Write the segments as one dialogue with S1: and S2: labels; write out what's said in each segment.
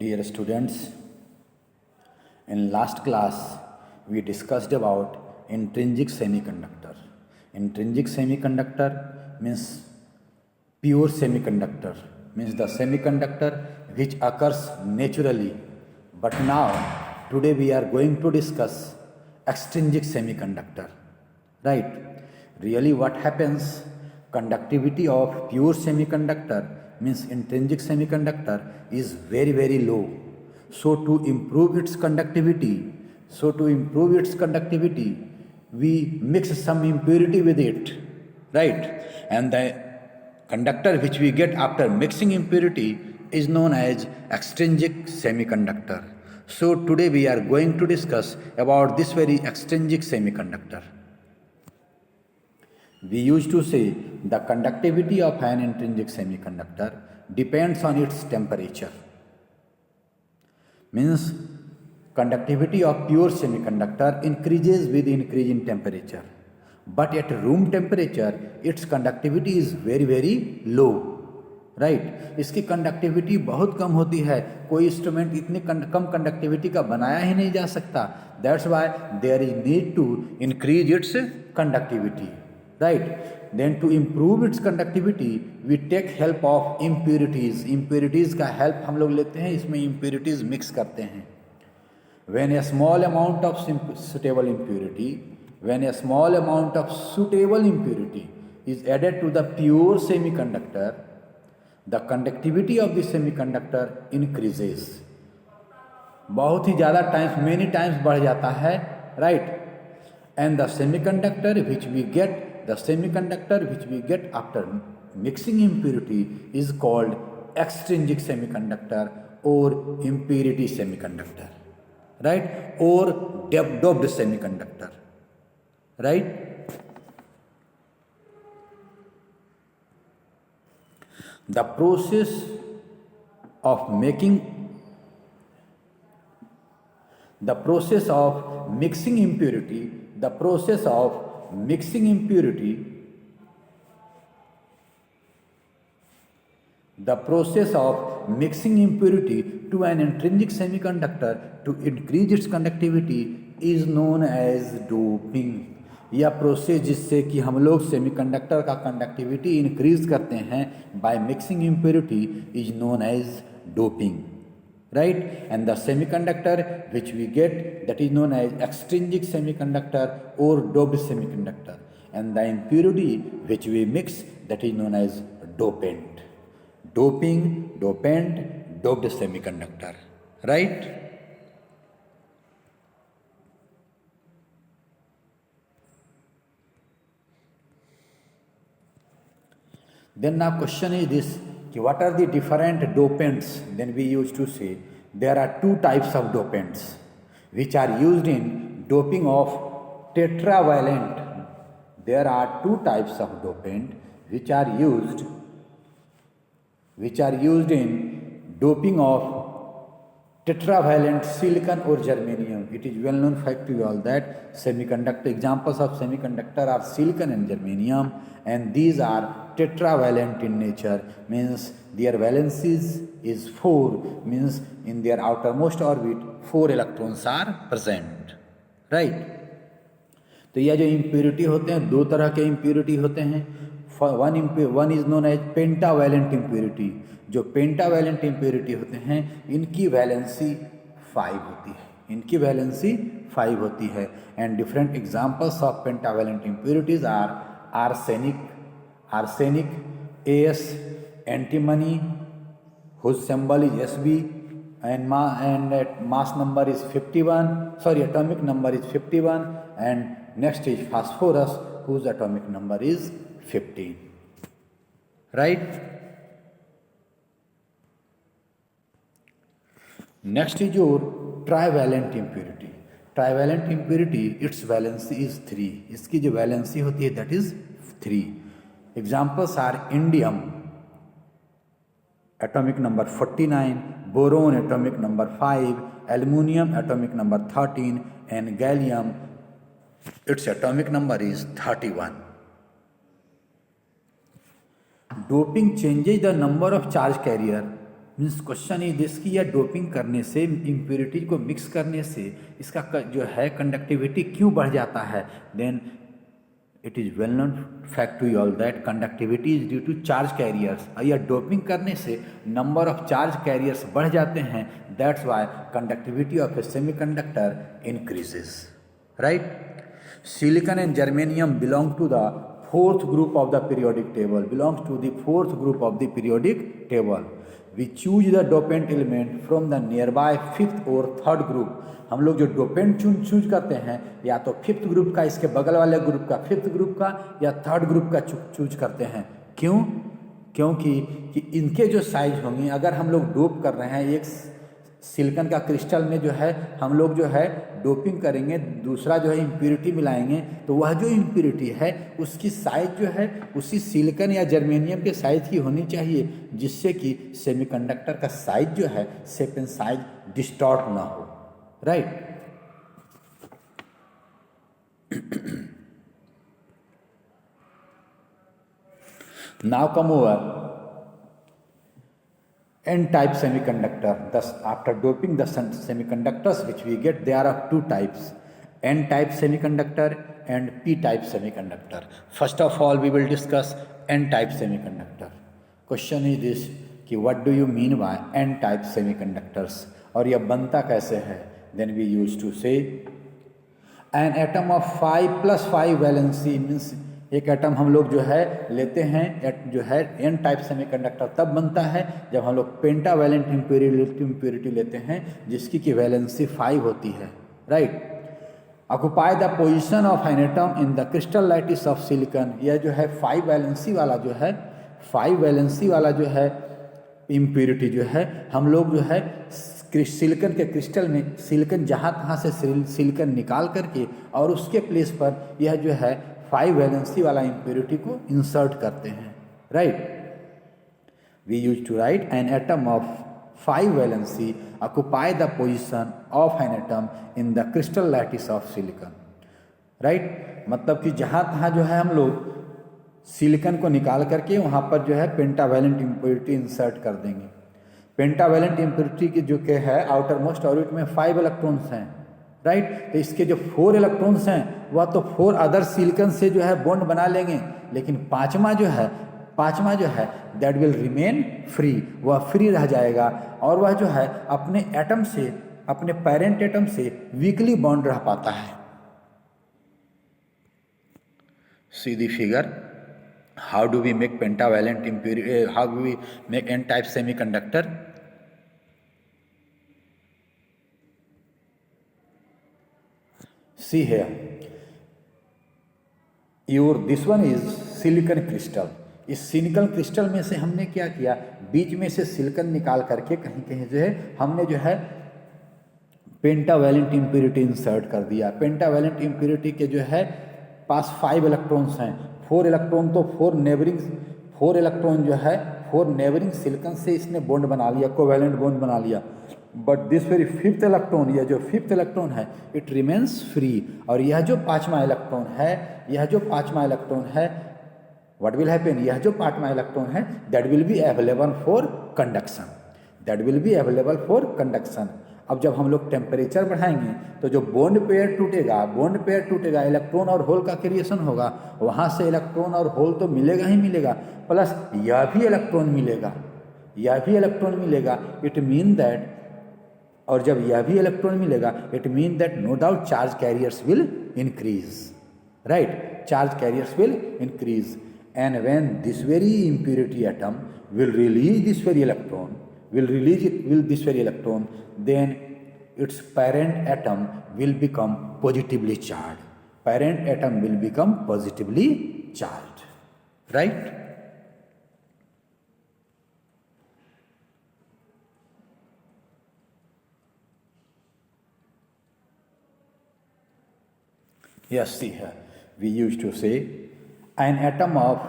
S1: Dear students, in last class we discussed about intrinsic semiconductor. Intrinsic semiconductor means pure semiconductor, means the semiconductor which occurs naturally. But now, today we are going to discuss extrinsic semiconductor. Right? Really what happens? Conductivity of pure semiconductor means intrinsic semiconductor is very low. So to improve its conductivity, we mix some impurity with it, right? And the conductor which we get after mixing impurity is known as extrinsic semiconductor. So today we are going to discuss about this very extrinsic semiconductor. We used to say the conductivity of an intrinsic semiconductor depends on its temperature. Means conductivity of pure semiconductor increases with increase in temperature. But at room temperature, its conductivity is very low. Right इसकी conductivity बहुत कम होती है. कोई instrument इतने कम conductivity का बनाया ही नहीं जा सकता. That's why there is need to increase its conductivity. Right? Then to improve its conductivity, we take help of impurities. Impurities का help हम लोग लेते हैं, इसमें impurities mix करते हैं. When a small amount of suitable impurity is added to the pure semiconductor, the conductivity of the semiconductor increases. बहुत ही ज़्यादा times, many times बढ़ जाता है, right? And the semiconductor which we get after mixing impurity is called extrinsic semiconductor or impurity semiconductor, right? Or doped semiconductor, right? The process of mixing impurity to an intrinsic semiconductor to increase its conductivity is known as doping. यह process जिससे कि हम लोग semiconductor का conductivity increase करते हैं by mixing impurity is known as doping. Right? And the semiconductor which we get, that is known as extrinsic semiconductor or doped semiconductor. And the impurity which we mix, that is known as dopant. Doping, dopant, doped semiconductor. Right? Then now question is this. What are the different dopants? Then we used to say there are two types of dopants which are used in doping of tetravalent. There are two types of dopant which are used in doping of tetravalent silicon or germanium. It is well known fact to you all that semiconductor examples of semiconductor are silicon and germanium, and these are tetravalent in nature, means their valencies is 4, means in their outermost orbit 4 electrons are present, right? तो यह जो impurity होते हैं, दो तरह के impurity होते हैं. One is known as pentavalent impurity. जो pentavalent impurity होते हैं इनकी वैलेंसी 5 होती है. And different examples of pentavalent impurities are arsenic, As, antimony, whose symbol is Sb, and mass number is 51. Atomic number is 51. And next is phosphorus, whose atomic number is 15. Right? Next is your trivalent impurity. Trivalent impurity, its valency is 3. इसकी जो valency होती है that is 3. Examples are indium, atomic number 49, boron, atomic number 5, aluminium, atomic number 13, and gallium, its atomic number is 31. Doping changes the number of charge carrier means question is this कि यह doping करने से, impurity को mix करने से इसका जो है कंडक्टिविटी क्यों बढ़ जाता है? Then it is well known fact to all that conductivity is due to charge carriers. या डोपिंग करने से नंबर ऑफ चार्ज कैरियर्स बढ़ जाते हैं, that's why conductivity of a semiconductor increases, right. Silicon and germanium belong to the fourth group of the periodic table, belongs to the fourth group of the periodic table. We choose the dopant element from the nearby fifth or third group. हम लोग जो dopant choose करते हैं या तो fifth group का, इसके बगल वाले ग्रुप का, फिफ्थ ग्रुप का या थर्ड ग्रुप का चूज करते हैं। क्यों? क्योंकि कि इनके जो साइज होंगे, अगर हम लोग डोप कर रहे हैं एक सिलिकॉन का क्रिस्टल में जो है हम लोग जो है डोपिंग करेंगे, दूसरा जो है इम्प्योरिटी मिलाएंगे, तो वह जो इम्प्योरिटी है उसकी साइज जो है उसी सिलिकॉन या जर्मेनियम के साइज की होनी चाहिए, जिससे कि सेमीकंडक्टर का साइज जो है शेप एंड साइज डिस्टॉर्ट ना हो, right. Now come over N-type semiconductor. Thus, after doping the semiconductors which we get, there are two types: N-type semiconductor and P-type semiconductor. First of all, we will discuss N-type semiconductor. Question is this कि what do you mean by N-type semiconductors? और यह बनता कैसे है? Then we used to say an atom of 5 + 5 valency means एक atom हम लोग जो है लेते हैं, जो है एन टाइप सेमीकंडक्टर तब बनता है जब हम लोग पेंटावैलेंट इम्प्योरिटी लेते हैं जिसकी की वैलेंसी 5 होती है, right. Occupy the position of an atom in the crystal lattice of silicon. यह जो है 5 वैलेंसी वाला जो है, 5 वैलेंसी वाला जो है इम्प्योरिटी जो है हम लोग जो है सिलिकॉन के क्रिस्टल में सिलिकॉन जहाँ तहाँ से सिलिकॉन निकाल करके और उसके प्लेस पर यह जो है 5 वैलेंसी वाला इम्प्योरिटी को इंसर्ट करते हैं, right. We use to write an atom of 5 valency occupy the position of an atom in the crystal lattice of silicon, right. मतलब कि जहाँ तहाँ जो है हम लोग सिलिकॉन को निकाल करके वहाँ पर जो है पेंटावैलेंट इम्प्योरिटी इंसर्ट कर देंगे। पेंटावैलेंट इम्प्योरिटी की जो के है आउटर मोस्ट ऑर्बिट में 5 इलेक्ट्रॉन्स हैं, राइट। तो इसके जो 4 इलेक्ट्रॉन्स हैं वह तो 4 अदर सिलिकॉन से जो है बॉन्ड बना लेंगे, लेकिन पांचवा जो है दैट विल रिमेन फ्री, वह फ्री रह जाएगा और वह जो है अपने एटम से, अपने पेरेंट एटम से वीकली बॉन्ड रह पाता है। See the figure, how do we make pentavalent impurity, how do we make N type semiconductor. See here, this one is silicon crystal. इस सिलिकॉन क्रिस्टल में से हमने क्या किया, बीच में से सिलिकॉन निकाल करके कहीं कहीं जो है हमने जो है पेंटावैलेंट इम्प्योरिटी इंसर्ट कर दिया। पेंटावैलेंट इम्प्योरिटी के जो है पास 5 इलेक्ट्रॉन्स हैं, 4 इलेक्ट्रॉन तो 4 इलेक्ट्रॉन जो है 4 नेबरिंग सिलिकॉन से इसने बॉन्ड बना लिया, कोवैलेंट बॉन्ड बना लिया। But this very 5th electron, यह जो 5th इलेक्ट्रॉन है इट रिमेन्स फ्री, और यह जो 5वां इलेक्ट्रॉन है व्हाट विल हैपन, यह जो 5वां इलेक्ट्रॉन है that will be available for conduction, अब जब हम लोग टेम्परेचर बढ़ाएंगे तो जो बॉन्ड पेयर टूटेगा, इलेक्ट्रॉन और होल का क्रिएशन होगा, वहाँ से इलेक्ट्रॉन और होल तो मिलेगा ही मिलेगा, प्लस यह भी इलेक्ट्रॉन मिलेगा, इट मीन दैट, और जब यह भी इलेक्ट्रॉन मिलेगा it mean that no doubt charge carriers will increase, right, charge carriers will increase, and when this very impurity atom will release this very electron, then its parent atom will become positively charged. Right? Yes, see here, we used to say an atom of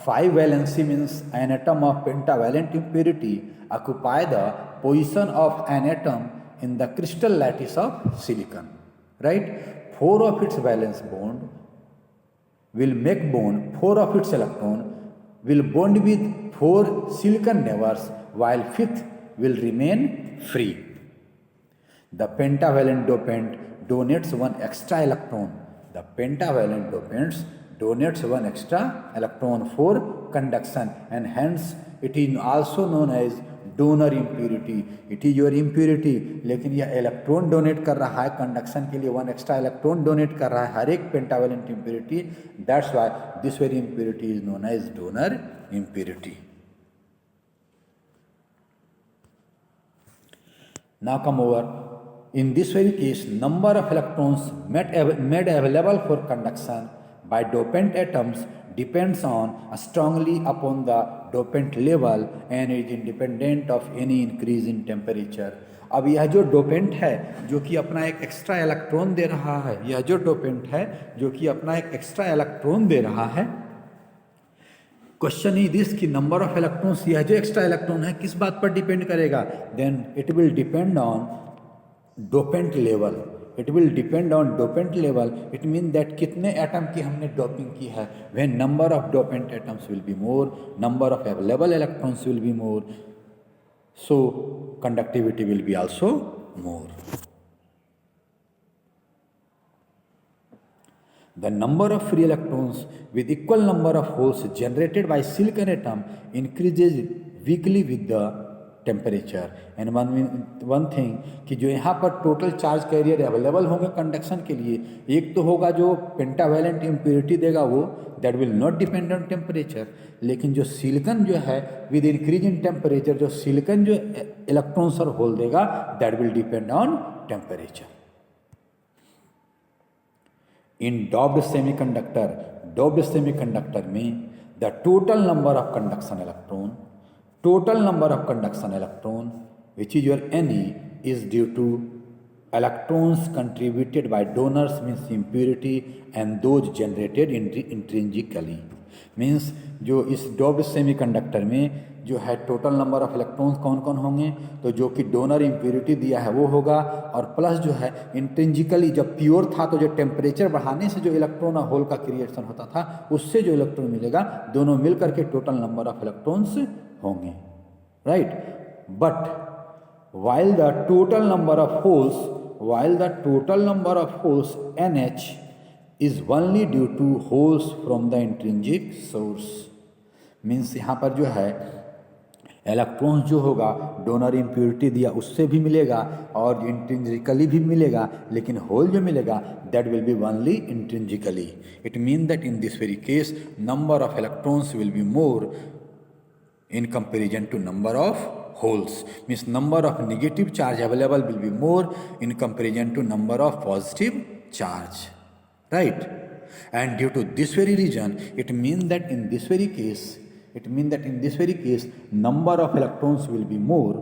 S1: 5 valency means an atom of pentavalent impurity occupy the position of an atom in the crystal lattice of silicon, right? 4 of its valence bond will make bond, 4 of its electron will bond with 4 silicon neighbors, while 5th will remain free. The pentavalent dopant donates one extra electron. The pentavalent dopants donates one extra electron for conduction, and hence it is also known as donor impurity. It is your impurity, लेकिन यह electron donate कर रहा है conduction के लिए, one extra electron donate कर रहा है हर एक pentavalent impurity. That's why this very impurity is known as donor impurity. Now come over. In this very case, number of electrons made available for conduction by dopant atoms depends on strongly upon the dopant level and is independent of any increase in temperature. अब यह जो dopant है जो कि अपना एक extra electron दे रहा है, यह जो डोपेंट है जो कि अपना एक एक्स्ट्रा इलेक्ट्रॉन दे रहा है, क्वेश्चन इज दिस कि नंबर ऑफ इलेक्ट्रॉन्स, यह जो एक्स्ट्रा इलेक्ट्रॉन है किस बात पर डिपेंड करेगा? Then it will depend on dopant level. It will depend on dopant level. It mean that कितने एटम की हमने डोपिंग की है. When number of dopant atoms will be more, number of available electrons will be more, so conductivity will be also more. The number of free electrons with equal number of holes generated by silicon atom increases weakly with the temperature. And one thing कि जो यहाँ पर total charge carrier available होंगे conduction के लिए, एक तो होगा जो पेंटावेलेंट इम्प्योरिटी देगा वो, that will not depend on temperature. लेकिन जो सिलिकन जो है विद इंक्रीज इन टेम्परेचर, जो सिलिकन जो इलेक्ट्रॉन्स और होल देगा that will depend on temperature. In doped semiconductor में the total number of conduction electron which is your Ne is due to electrons contributed by donors, means impurity, and those generated intrinsically. Means जो इस doped semiconductor में जो है total number of electrons कौन कौन होंगे, तो जो कि डोनर इम्प्योरिटी दिया है वो होगा, और प्लस जो है इंट्रिंजिकली जब प्योर था तो जो टेम्परेचर बढ़ाने से जो इलेक्ट्रॉन और होल का क्रिएशन होता था उससे जो इलेक्ट्रॉन मिलेगा, दोनों मिल करके टोटल नंबर ऑफ इलेक्ट्रॉन्स होंगे. Right. But while the total number of holes NH is only due to holes from the intrinsic source. Means यहाँ पर जो है इलेक्ट्रॉन्स जो होगा डोनर इम्प्योरिटी दिया उससे भी मिलेगा और इंट्रिंसिकली भी मिलेगा, लेकिन होल जो मिलेगा that will be only intrinsically. It mean that in this very case number of electrons will be more in comparison to number of holes. Means number of negative charge available will be more in comparison to number of positive charge. Right. And due to this very reason, it means that in this very case number of electrons will be more,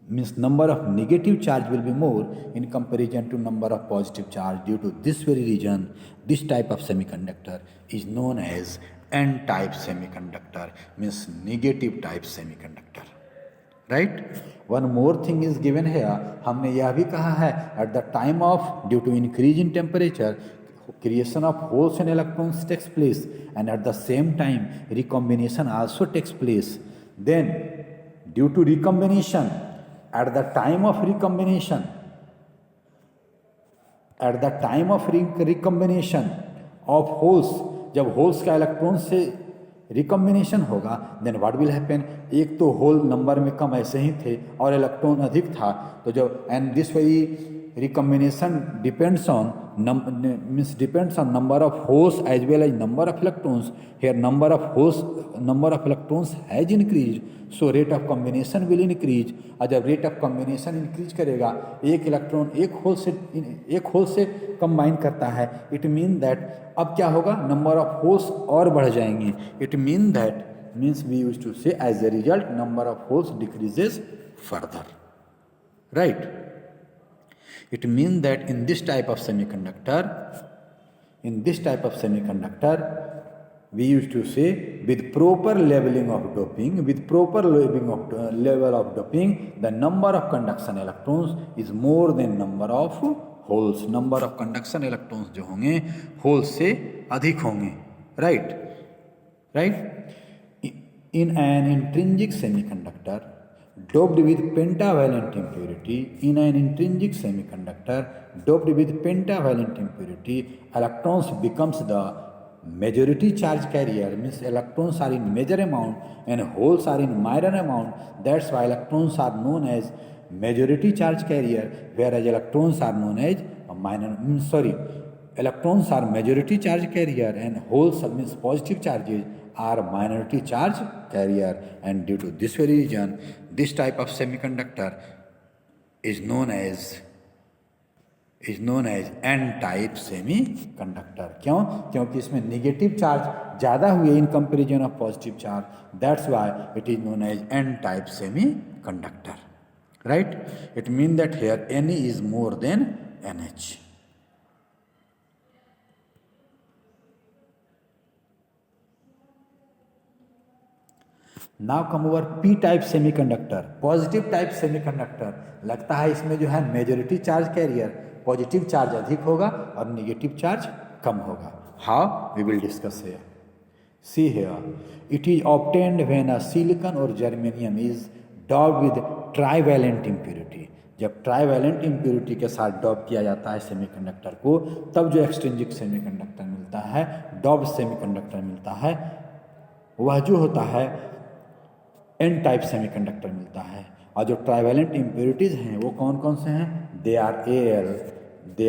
S1: means number of negative charge will be more in comparison to number of positive charge. Due to this very reason, this type of semiconductor is known as N-type semiconductor, means negative type semiconductor. Right. One more thing is given here. हमने यह भी कहा है at the time of due to increase in temperature creation of holes and electrons takes place, and at the same time recombination also takes place. Then due to recombination, at the time of recombination of holes, जब holes का electron से recombination होगा then what will happen. एक तो whole number में कम ऐसे ही थे और इलेक्ट्रॉन अधिक था, तो जब and this very recombination depends on number of holes as well as number of electrons. Here number of electrons has increased, so rate of combination will increase. और जब रेट ऑफ कॉम्बिनेशन इंक्रीज करेगा, एक electron एक whole से combine करता है, it mean that अब क्या होगा, नंबर ऑफ होल्स और बढ़ जाएंगे. It mean that means we use to say as a result number of holes decreases further. Right. It means that in this type of semiconductor, we used to say with proper leveling of doping, the number of conduction electrons is more than number of holes. Number of conduction electrons जो होंगे holes से अधिक होंगे. Right. In an intrinsic semiconductor, doped with pentavalent impurity in an intrinsic semiconductor, doped with pentavalent impurity, electrons becomes the majority charge carrier, means electrons are in major amount and holes are in minor amount. That's why electrons are known as majority charge carrier, whereas electrons are known as electrons are majority charge carrier and holes means positive charges are minority charge carrier, and due to this very reason this type of semiconductor is known as N type semiconductor. क्यों? क्योंकि इसमें negative charge ज़्यादा हुए in comparison of positive charge, that's why it is known as N type semiconductor, right? It mean that here N is more than N H. Now come over P type semiconductor, positive type semiconductor. लगता है इसमें जो है majority charge carrier, positive charge अधिक होगा और negative charge कम होगा। How? We will discuss here. See here, it is obtained when a silicon और germanium is doped with trivalent impurity. जब ट्राइवैलेंट इम्प्योरिटी के साथ डॉप किया जाता है सेमीकंडक्टर को, तब जो एक्सट्रिंसिक सेमीकंडक्टर मिलता है, डॉप्ड सेमीकंडक्टर मिलता है, वह जो होता है एन टाइप सेमीकंडक्टर मिलता है। और जो ट्राइवैलेंट इम्प्योरिटीज हैं वो कौन कौन से हैं? They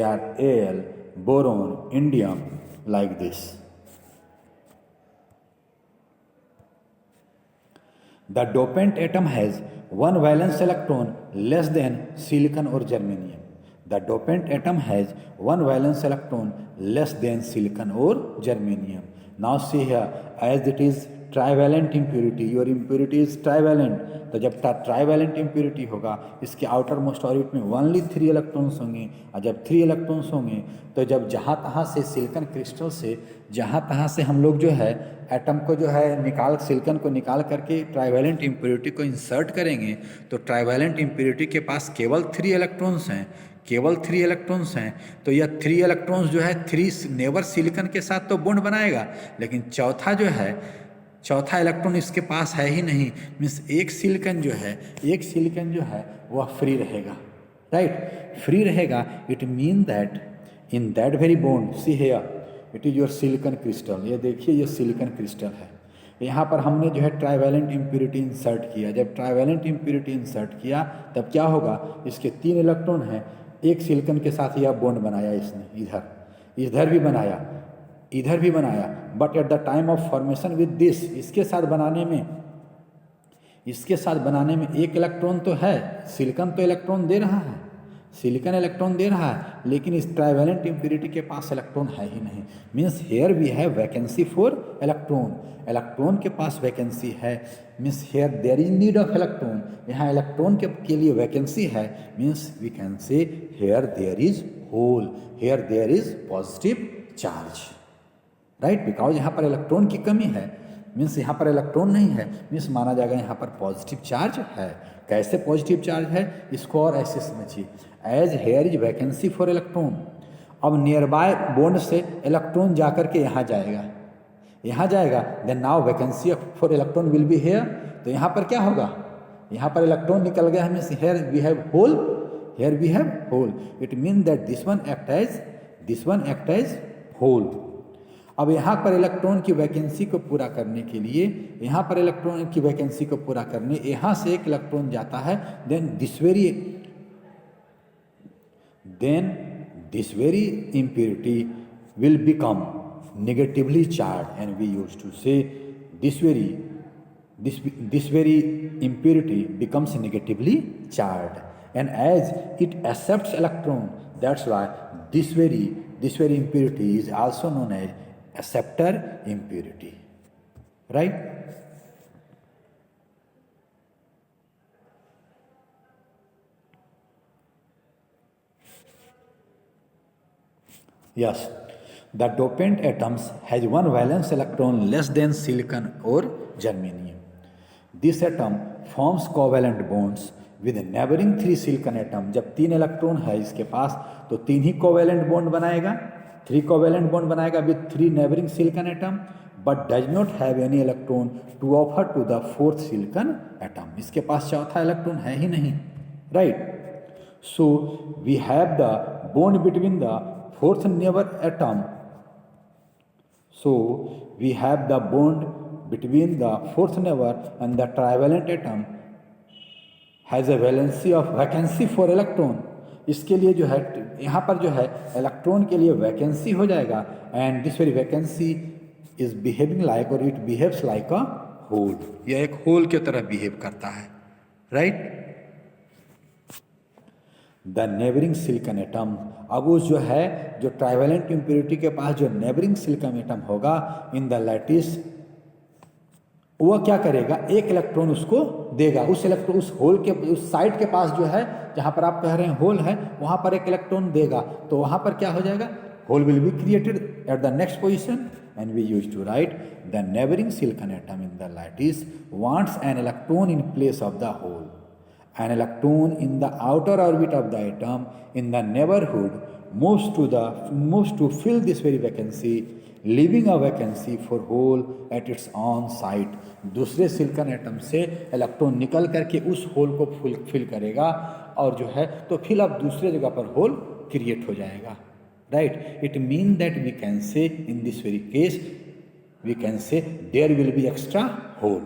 S1: are Al, boron, indium, like this. The dopant atom has one valence electron less than silicon और germanium. The dopant atom has one valence electron less than silicon और germanium. Now see here, as it is trivalent impurity, your impurity is trivalent. तो जब trivalent impurity होगा, इसके outer most orbit में only 3 electrons होंगे, और जब 3 electrons होंगे तो जब जहाँ तहाँ से सिलिकॉन क्रिस्टल से जहाँ तहाँ से हम लोग जो है एटम को जो है सिलिकॉन को निकाल करके ट्राइवैलेंट इम्प्योरिटी को इंसर्ट करेंगे, तो ट्राइवैलेंट इम्प्योरिटी के पास केवल 3 इलेक्ट्रॉन्स हैं, केवल 3 इलेक्ट्रॉन्स हैं। तो यह 3 इलेक्ट्रॉन्स जो है 3 नेवर सिलिकॉन के साथ तो बॉन्ड बनाएगा, लेकिन चौथा इलेक्ट्रॉन इसके पास है ही नहीं। मीन्स एक सिलिकॉन जो है वह फ्री रहेगा, राइट? फ्री रहेगा। It mean that in that very bond, C here, it is your silicon crystal. ये देखिए, ये सिलिकॉन क्रिस्टल है। यहाँ पर हमने जो है ट्राइवैलेंट इम्प्योरिटी इंसर्ट किया। जब ट्राइवैलेंट इम्प्योरिटी इंसर्ट किया तब क्या होगा? इसके 3 इलेक्ट्रॉन हैं, एक सिलिकॉन के साथ यह बॉन्ड बनाया इसने, इधर भी बनाया, इधर भी बनाया। But at the time of formation with this, इसके साथ बनाने में एक इलेक्ट्रॉन तो है, सिलिकॉन तो इलेक्ट्रॉन दे रहा है, सिलिकॉन इलेक्ट्रॉन दे रहा है, लेकिन इस ट्राइवैलेंट इम्प्योरिटी के पास इलेक्ट्रॉन है ही नहीं। Means here we have vacancy for electron के पास वैकेंसी है। Means here there is need of electron, यहाँ इलेक्ट्रॉन के लिए वैकेंसी है। Means we can say here there is hole, here there is positive charge, right? Because यहाँ पर electron की कमी है, मीन्स यहाँ पर इलेक्ट्रॉन नहीं है, मीन्स माना जाएगा यहाँ पर पॉजिटिव चार्ज है। कैसे पॉजिटिव चार्ज है, इसको और ऐसे समझिए। As here is vacancy for electron, अब नियर बाय बॉन्ड से इलेक्ट्रॉन जाकर के यहाँ जाएगा, then now vacancy for electron will be here. तो यहाँ पर क्या होगा? यहाँ पर इलेक्ट्रॉन निकल गया है, means here we have hole. It mean that this one act as hole. अब यहाँ पर इलेक्ट्रॉन की वैकेंसी को पूरा करने के लिए, यहाँ से एक इलेक्ट्रॉन जाता है, then this very impurity will become negatively charged, and we used to say this very impurity becomes negatively charged, and as it accepts electron, that's why this very impurity is also known as acceptor impurity, right? Yes, the dopant atoms has one valence electron less than silicon or germanium. This atom forms covalent bonds with neighboring 3 silicon atom. जब 3 electron है इसके पास तो 3 ही covalent bond बनाएगा, 3 covalent bond बनाएगा with 3 neighbouring silicon atom. but does not have any electron to offer to the fourth silicon atom. इसके पास चौथा electron है ही नहीं, right? So we have the bond between the fourth neighbor atom. So we have the bond between the fourth neighbor and the trivalent atom has a vacancy for electron. इसके लिए जो है यहाँ पर जो है इलेक्ट्रॉन के लिए वैकेंसी हो जाएगा, and this very vacancy is behaving like और it behaves like a hole. यह एक होल की तरह बिहेव करता है, right? The neighbouring silicon atom, अब उस जो है जो ट्राइवेलेंट इम्प्योरिटी के पास जो नेबरिंग सिलिकॉन एटम होगा इन द लैटिस, वह क्या करेगा, एक इलेक्ट्रॉन उसको देगा. उस इलेक्ट्रॉन उस होल के उस साइड के पास जो है जहां पर आप कह रहे हैं होल है, वहां पर एक इलेक्ट्रॉन देगा, तो वहां पर क्या हो जाएगा, hole will be created at the next position. And we use to write the neighbouring silicon atom in the lattice wants an electron in place of the hole. An electron in the outer orbit of the atom in the neighborhood moves to fill this very vacancy, leaving a vacancy for hole at its own site. दूसरे silicon atom से electron निकल करके उस whole को fill करेगा, और जो है तो फिर अब दूसरे जगह पर होल क्रिएट हो जाएगा, right? It mean that we can say in this very case we can say there will be extra hole.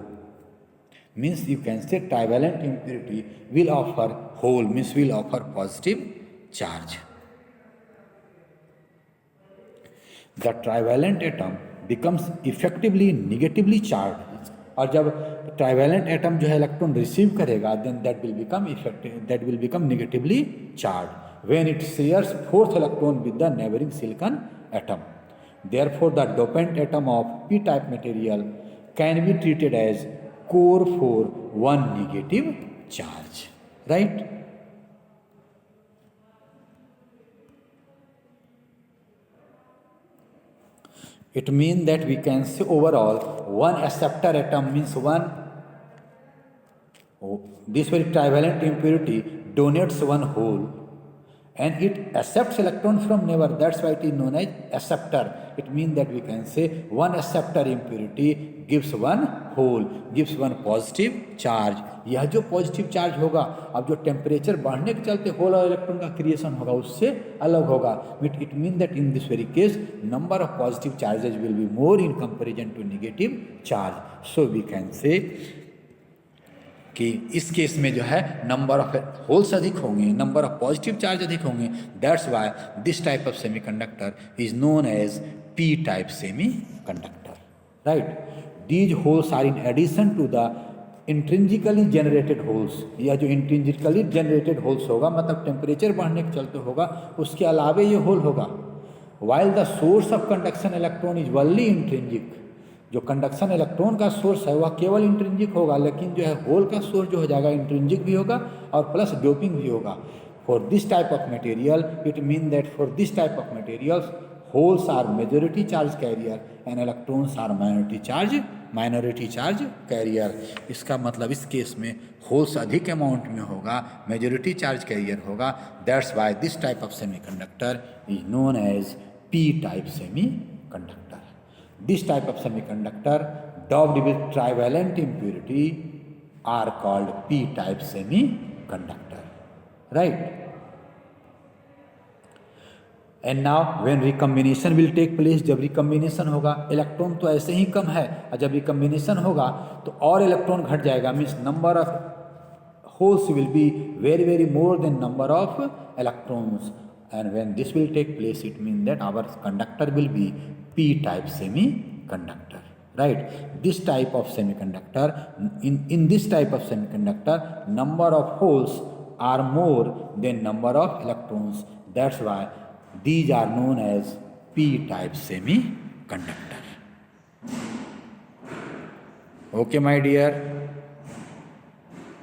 S1: Means you can say trivalent impurity will offer hole, means will offer positive charge. The trivalent atom becomes effectively negatively charged. और जब trivalent atom जो है electron receive करेगा, then that will become negatively charged when it shares fourth electron with the neighboring silicon atom. Therefore, the dopant atom of p-type material can be treated as core for one negative charge, right? It means that we can say overall one acceptor atom means one, this very trivalent impurity donates one hole and it accepts electron from neighbor, that's why it is known as acceptor. It means that we can say one acceptor impurity gives one hole, gives one positive charge. यह जो positive charge होगा, अब जो temperature बढ़ने के चलते whole और electron का क्रिएशन होगा उससे अलग होगा. It mean that in this very case number of positive charges will be more in comparison to negative charge. So we can say कि इस केस में जो है नंबर ऑफ होल्स अधिक होंगे, नंबर ऑफ पॉजिटिव चार्ज अधिक होंगे. That's why this type of semiconductor is known as P type semiconductor, right? These holes are in addition to the intrinsically generated holes. यह जो intrinsically generated holes होगा मतलब temperature बढ़ने के चलते होगा, उसके अलावे ये होल होगा. While the source of conduction electron is only intrinsic, जो कंडक्शन इलेक्ट्रॉन का सोर्स है वह केवल इंट्रिंसिक होगा, लेकिन जो है होल का सोर्स जो हो जाएगा इंट्रिंसिक भी होगा और प्लस डोपिंग भी होगा. For this type of material it mean that for this type of materials holes are majority charge carrier and electrons are minority charge carrier. इसका मतलब इस केस में होल्स अधिक अमाउंट में होगा, मेजॉरिटी चार्ज कैरियर होगा. That's why this type of semiconductor is known as P type semiconductor. This type of semiconductor doped with trivalent impurity are called p-type semiconductor, right? And now when recombination will take place, जब recombination होगा, electron तो ऐसे ही कम है, और जब recombination होगा तो और इलेक्ट्रॉन घट जाएगा. Means number of holes will be very very more than number of electrons. And when this will take place, it means that our conductor will be p-type semiconductor, right? This type of semiconductor, in this type of semiconductor, number of holes are more than number of electrons. That's why these are known as p-type semiconductor. Okay, my dear.